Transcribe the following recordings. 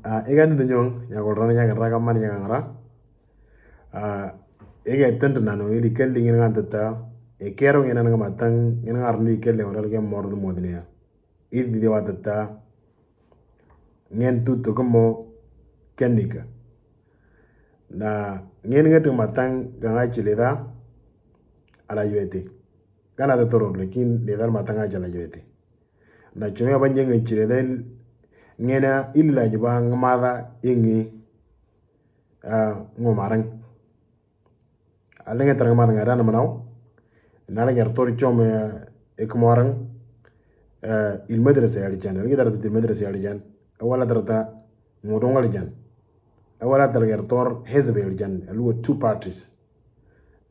Ikan nyong ya kolrona nya kara kamani nya ngara. Ega tentu nano ili kelli ngin ngantata e kero ngin nga matang ngin ngarni kelli oral ke mordu modnia. Idi de watata ngin tutu komo kenika. Na ngin ngatu matang ganga chileda ala yuete. Kana da toro lekin le dar matanga jala yuete. Na chumya banjeng chileda ngena illa jiba ngamada ingi ngomarang alenga tarang mada ngada namanaw nala ger tor chom ekmarang il madrasa yali jan algi darata il madrasa yali jan wala darata ngodongal jan wala dar ger tor hezb yali jan alu two parties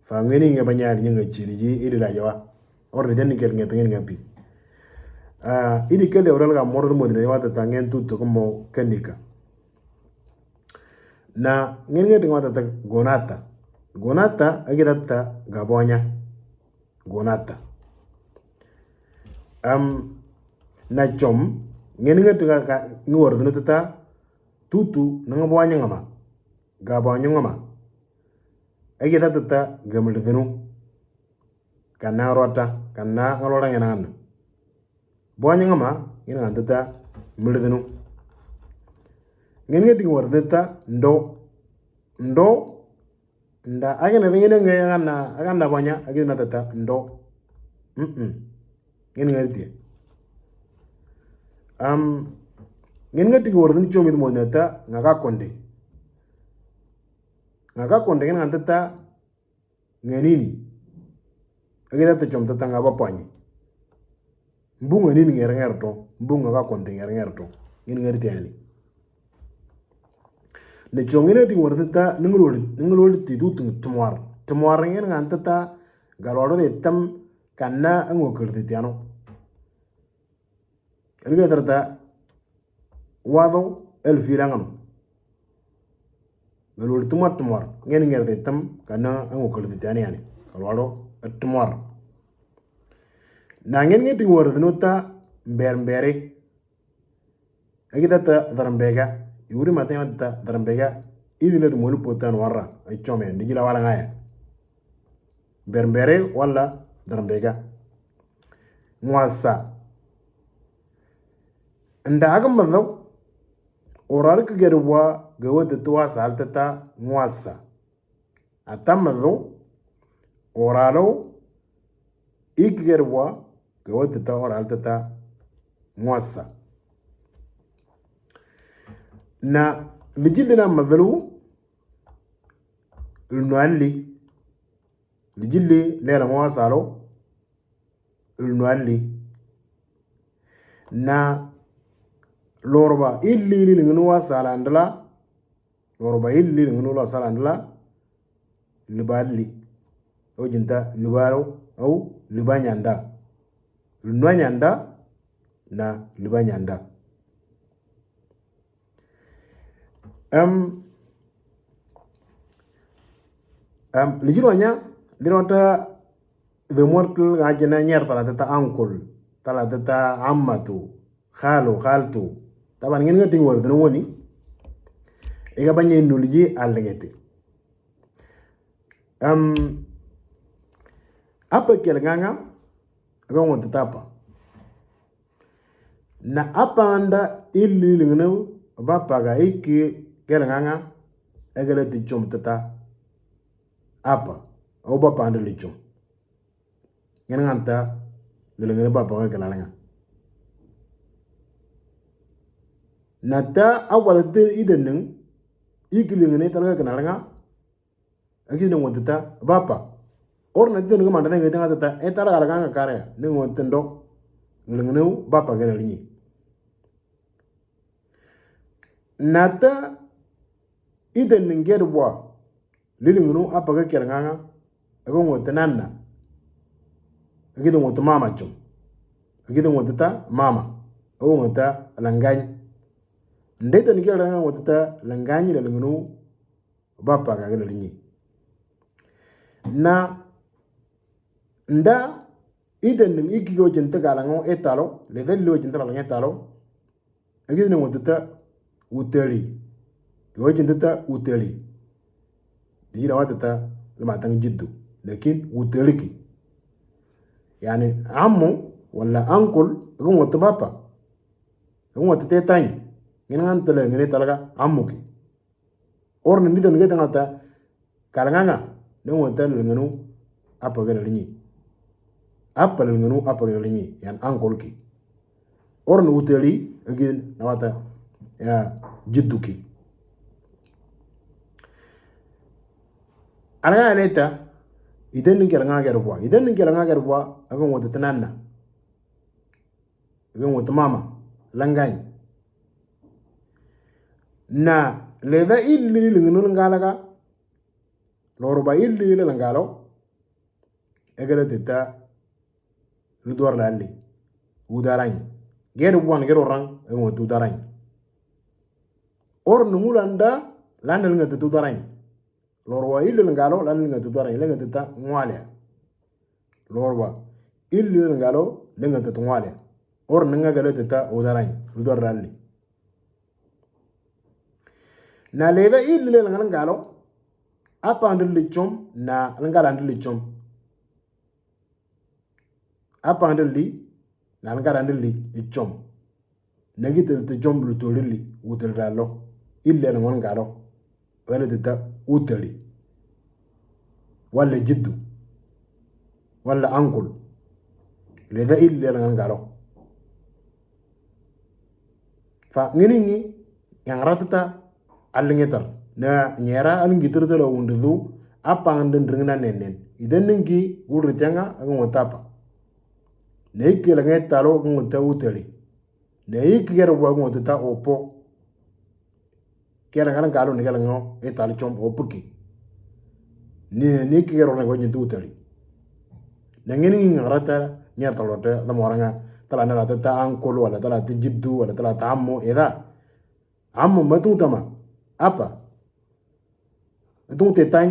fa ngeni nga banyal nyanga chiriji illa jawa or de jan kel ngeten ngapi idi kele oral ga mordo modine wata tangen tutto como kenika na ngenge wata ta gonata agidata gabonya gonata na chom ngenge ga ngordo tata tutu nanga bonya ngama gabonya ngama agidata ta gamldenu kana rota kana ngalora ngana bonya ngama ina antata mldenu ngenge ting wardeta ndo nda agena ngene ngaya agana bonya agena tata ndo ngene ngarti ngene ting warden chomi mo nata ngaga konde ngene antata ngenini agena ta chom tata ngaba panyi mbunga nini ngerto mbunga ga konde ngerto ngene ngarti ani ne chongene ting warta ningol ti du tumwar ngene ngantata galoro de tam kanna ngokirti tiano riga darta wado elfirangano galoro tumwar ngene ngerde tam kanna ngokirti tiani yani galoro tumwar na ngene ting warta nota mbere agidata darambega yuri matanya ta darambega idile du molu potan warra ay chome ndigila wala ngaya berbere wala darambega mwasa nda agam madaw orar ka gerwa gawada tuwa saltata mwasa atamado oralo ikgerwa gawada ta oraltata mwasa na lijilina madhalu ilnualli lijilli lera mwasalo ilnualli na lorba illi lingnu wasala andla lorba illi lingnu wasala andla liballi ojinta libaro au libanyanda ilnuanyanda na libanyanda lijironya dirota the mortal gajena nyer tata uncle tata ammatu khaltu taban ngeen ngati wor dana woni e ga bagne nulji allengete apa kel nganga ga won tapa na apa anda illi lingnu bapa ga iki kel nganga egale ti chom tata apa o bapa anda li chom ngeen nganta lingnu bapa ga galanga nata awalde ideneng ikilingne talga kanalanga agina wonta bapa orna den ngama ndanga ngata tata etala galanga kare ne wontendo lingnu bapa ga nalini nata ideneng gerwa lilingnu apa ga keranga ago wonta nanna agida wonta mama chom agida wonta mama o wonta langany ndeta ni kera wotata langanyi la lingunu bapa ga gala linyi na nda iden ning ikigo jenta galango etalo le dello jenta la etalo agide ne wotata uteli wajin tata uteli yira watata lama tang jiddu lakin uteliki yani ammo wala ankol gun wata papa gun wata tetany ngan tele ngene talaga ammuki orni ndidan ngeta ngata kalanganga ne wata ngenu apa gana linyi apa ngenu apa gana linyi yan ankol ki orni uteli again nawata ya jidduki alaya leta idan ngera gerwa agan wata tananna agan wata mama langany na leda illi lingunu ngalaga lorba illi langalo egala teta ludor lalli udarany geru wan geru rang agan wata udarany or nungulanda lanal ngata udarany lorwa illi ngalo lan ngata udarany lenga teta ngwale lorwa illi ngalo lenga teta ngwale or nanga gala teta udarany ludor lalli na leda illi ngalo apa andil lichom na ngala andil lichom apa andil na ngala andil lichom nagitel te jom lu tolili utel dalo illi ngalo wala teta uteli wala jiddu wala ankul leda illi ngalo fa nginingi yang ratata alingetar na nyera alingitar tala undu apa ngandeng drengna nenen idan ningi ulritanga ngotapa neiki la ngetalo ngota uteli neiki gero wa ngota opo kera ngala ngalo ngala ngo etali chom opuki ni kigero na gonyi tutali nangeni ngarata nyata lote la moranga tala na ta ankolo wala tala jiddu wala tala ammo eda ammo matu tama apa te tany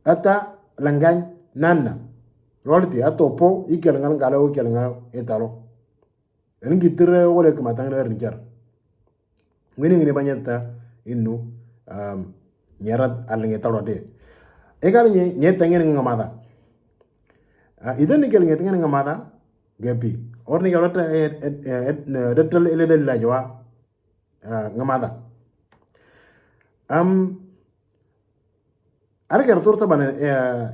ata langany nanna rolti atopo ikel ngal ngalo ikel ngal etalo engi tere wala kuma tangna rinjar ngini banyata innu nyarat alinge talode egal nyeta ngene ngamada idan nikel ngeta ngene ngamada gapi orni galata detal ele del la jwa ngamada argar tor taban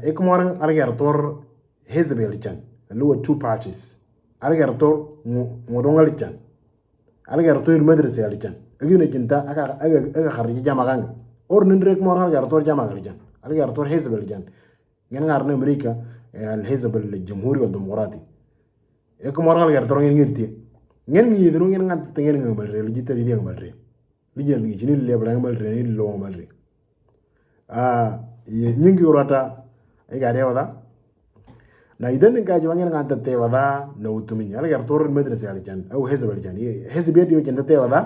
ekmorang argar tor hezbel chan luwa two parties argar tor modongal chan argar tor madrasa al chan agina kinta aga khariji jamaganga or nindrek mor argar tor jamagal chan argar tor hezbel chan ngene ngarna amerika al hezbel al-jamhuri wal demokrati ekmorang argar tor ngirti ngene ngi dinu ngene ngant ngene ngamal re li jitari bi ngamal re li jël ngi ci ni lebra ngamal re ni lo ngamal re nyingi urata ay gade wada na idan nga jwa ngene ngant te wada na utumi ala gar tor madrasa al jan aw hezb al jan hezbiyati yo jenda te wada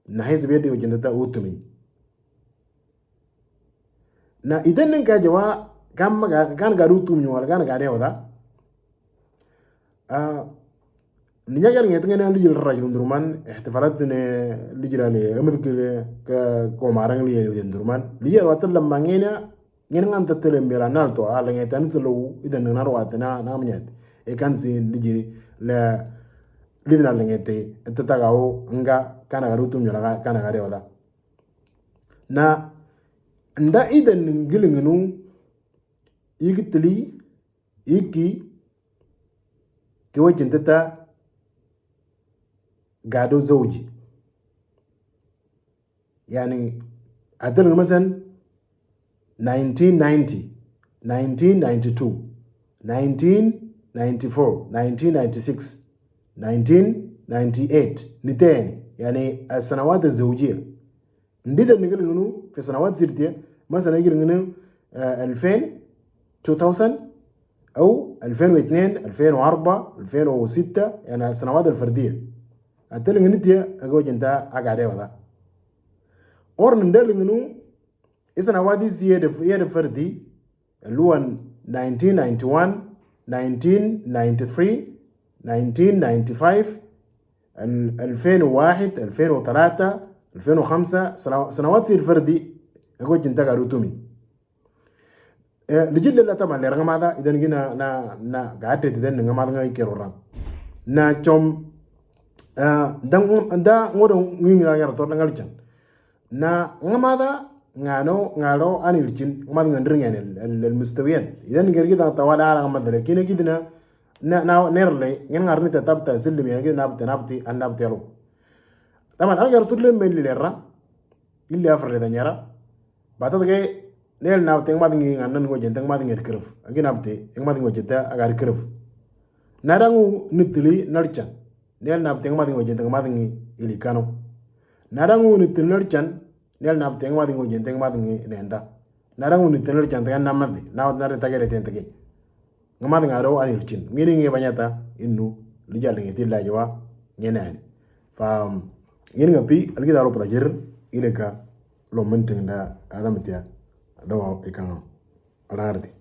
na hezbiyati yo jenda ta utumi na idan nga jwa kam kan ga utumi wala kan gade wada ni nyagal ngi ngene li jël rajul ndurman ihtifalat ne li jëlale amerika ko marang li yene ndurman li yer watal lamma ngene ngene nganta tele mera nalto ala ngi tan selo idan na rawatna na amnyat e kan sin li jiri la li dina la ngete tatagawo nga kana garutum nyala kana gare wala na nda idan ngilinginu igitli iki ki wajin tata gado زوجي يعني عدل مثلا 1990 1992 1994 1996 1998 نتين يعني السنوات الزوجية ندير نقول إنه في سنوات زرتية مثلا يقول إنه 2000 2000 أو 2002 2004 2006 يعني السنوات الفردية أتلقى نتيا أقول جنتا أقعد وذا أور ندل إنه إذا نوادي زيادة فردي اللي هو 1991 1993 1995 2001 2003 2005 سنوات في الفردي أقول جنتك أروتومي لجل لا طبعا لرغم هذا إذا نجينا نا قعدت إذا نجمع ماذا يكرران نا توم دا ngoro ngingira yar to dangal chan na ngamada ngalo anilchin ngama ngandringen المستويات اذا نجي دا طوال على ngama dale kine kidina na nerle ngin ngarni ta tabta silmi ya gina nabti annabti ro taman al yar tudle men lera illi afre da nyara bata de nel na teng ma ngi ngan ngo jenteng ma ngi keref agina nabti ng ma ngo jeta agar keref narangu nitli narchan nel na teng ma ngo jenteng ma ngi ili kano narangu nitli narchan nel na teng ma ngo jenteng ma ngi nenda narangu nitli narchan tan namadi na na tagere tentege ngama ngaro anil chin ngini ngi banyata innu lijal ngi tilla jawa nyenani fa yin ngapi algi daro pada jer ileka lo menting da adamtia do ikan alardi